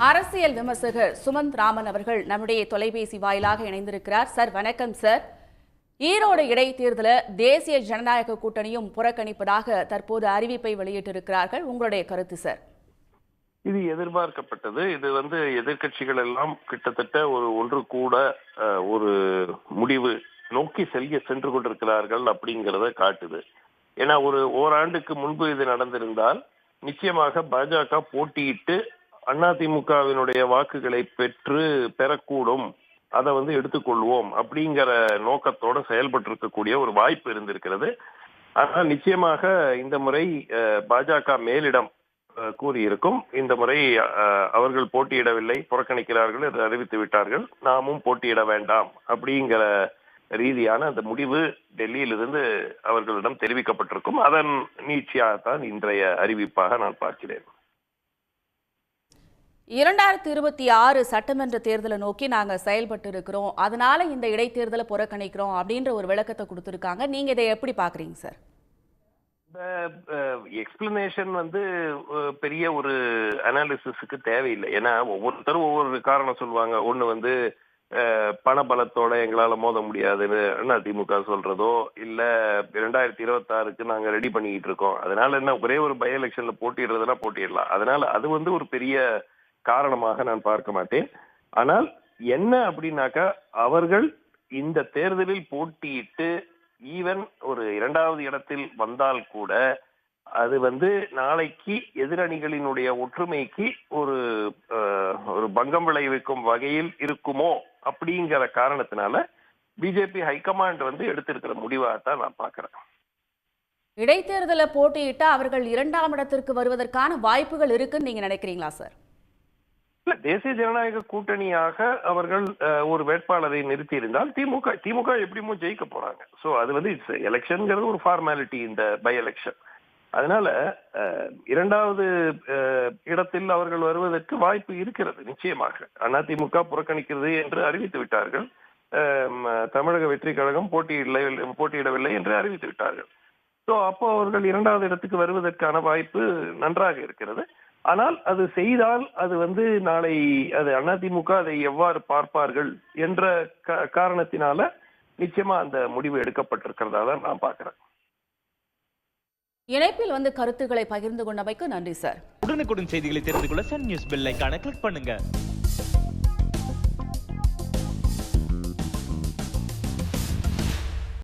அரசியல் விமர்சகர் சுமந்த் ராமன் அவர்கள் நம்முடைய தொலைபேசி வாயிலாக இணைந்திருக்கிறார். சார் வணக்கம் சார். ஈரோடு இடைத்தேர்தலை தேசிய ஜனநாயக கூட்டணியும் புறக்கணிப்பதாக தற்போது அறிவிப்பை வெளியிட்டிருக்கிறார்கள். உங்களுடைய கருத்து சார்? இது எதிர்பார்க்கப்பட்டது. இது எதிர்க்கட்சிகள் எல்லாம் கிட்டத்தட்ட ஒன்று கூட ஒரு முடிவு நோக்கி சென்று கொண்டிருக்கிறார்கள் அப்படிங்கிறத காட்டுது. ஏன்னா ஓராண்டுக்கு முன்பு இது நடந்திருந்தால் நிச்சயமாக பாஜக போட்டியிட்டு அதிமுகவினுடைய வாக்குகளை பெறக்கூடும், அதை எடுத்துக்கொள்வோம் அப்படிங்கிற நோக்கத்தோட செயல்பட்டு இருக்கக்கூடிய ஒரு வாய்ப்பு இருந்திருக்கிறது. ஆனால் நிச்சயமாக இந்த முறை பாஜக மேலிடம் கூறியிருக்கும், இந்த முறை அவர்கள் போட்டியிடவில்லை, புறக்கணிக்கிறார்கள் என்று அறிவித்து விட்டார்கள், நாமும் போட்டியிட வேண்டாம் அப்படிங்கிற ரீதியான அந்த முடிவு டெல்லியிலிருந்து அவர்களிடம் தெரிவிக்கப்பட்டிருக்கும். அதன் நீட்சியாகத்தான் இன்றைய அறிவிப்பாக நான் பார்க்கிறேன். 2026 சட்டமன்ற தேர்தலை நோக்கி நாங்க செயல்பட்டு இருக்கிறோம், அதனால இந்த இடைத்தேர்தலை புறக்கணிக்கிறோம் அப்படின்ற ஒரு விளக்கத்தை கொடுத்திருக்காங்க. நீங்க இதை எப்படி பாக்குறீங்க சார்? இந்த எக்ஸ்பிளனேஷன் பெரிய ஒரு அனாலிசிஸ்க்கு தேவையில்லை. ஏன்னா ஒவ்வொருத்தரும் ஒவ்வொரு காரணம் சொல்லுவாங்க. ஒண்ணு பணபலத்தோட எங்களால மோத முடியாதுன்னு அதிமுக சொல்றதோ, இல்ல 2026க்கு நாங்க ரெடி பண்ணிக்கிட்டு இருக்கோம், அதனால என்ன ஒரே ஒரு பை எலெக்ஷன்ல போட்டிடுறதுனா போட்டிடலாம், அதனால அது ஒரு பெரிய காரணமாக நான் பார்க்க மாட்டேன். ஆனால் என்ன அப்படின்னாக்கா, அவர்கள் இந்த தேர்தலில் போட்டியிட்டு ஈவன் ஒரு 2வது இடத்தில் வந்தால் கூட அது நாளைக்கு எதிரணிகளினுடைய ஒற்றுமைக்கு ஒரு பங்கம் விளைவிக்கும் வகையில் இருக்குமோ அப்படிங்கிற காரணத்தினால பிஜேபி ஹைகமாண்ட் எடுத்திருக்கிற முடிவாகத்தான் நான் பார்க்கிறேன். இடைத்தேர்தலை போட்டியிட்ட அவர்கள் 2ஆம் இடத்திற்கு வருவதற்கான வாய்ப்புகள் இருக்குன்னு நீங்க நினைக்கிறீங்களா சார்? தேசிய ஜனநாயக கூட்டணியாக அவர்கள் ஒரு வேட்பாளரை நிறுத்தி இருந்தால் திமுக எப்படியுமோ ஜெயிக்க போறாங்க. சோ அது எலெக்ஷன்ங்கிறது ஒரு ஃபார்மாலிட்டி, இந்த பை எலெக்ஷன். அதனால 2வது இடத்தில் அவர்கள் வருவதற்கு வாய்ப்பு இருக்கிறது நிச்சயமாக. அதிமுக புறக்கணிக்கிறது என்று அறிவித்து விட்டார்கள், தமிழக வெற்றி கழகம் போட்டியிடவில்லை என்று அறிவித்து விட்டார்கள். சோ அப்போ அவர்கள் 2வது இடத்துக்கு வருவதற்கான வாய்ப்பு நன்றாக இருக்கிறது. ஆனால் அது செய்தால் அது நாளை அது அதிமுக அதை எவ்வாறு பார்ப்பார்கள் என்ற காரணத்தினால நிச்சயமா அந்த முடிவு எடுக்கப்பட்டிருக்கிறதா தான் நான் பார்க்கிறேன். இணைப்பில் கருத்துக்களை பகிர்ந்து கொண்டமைக்கு நன்றி சார். உடனுக்குடன் செய்திகளை தெரிந்து கொள்ள சன் நியூஸ் பெல் ஐகானை கிளிக் பண்ணுங்க.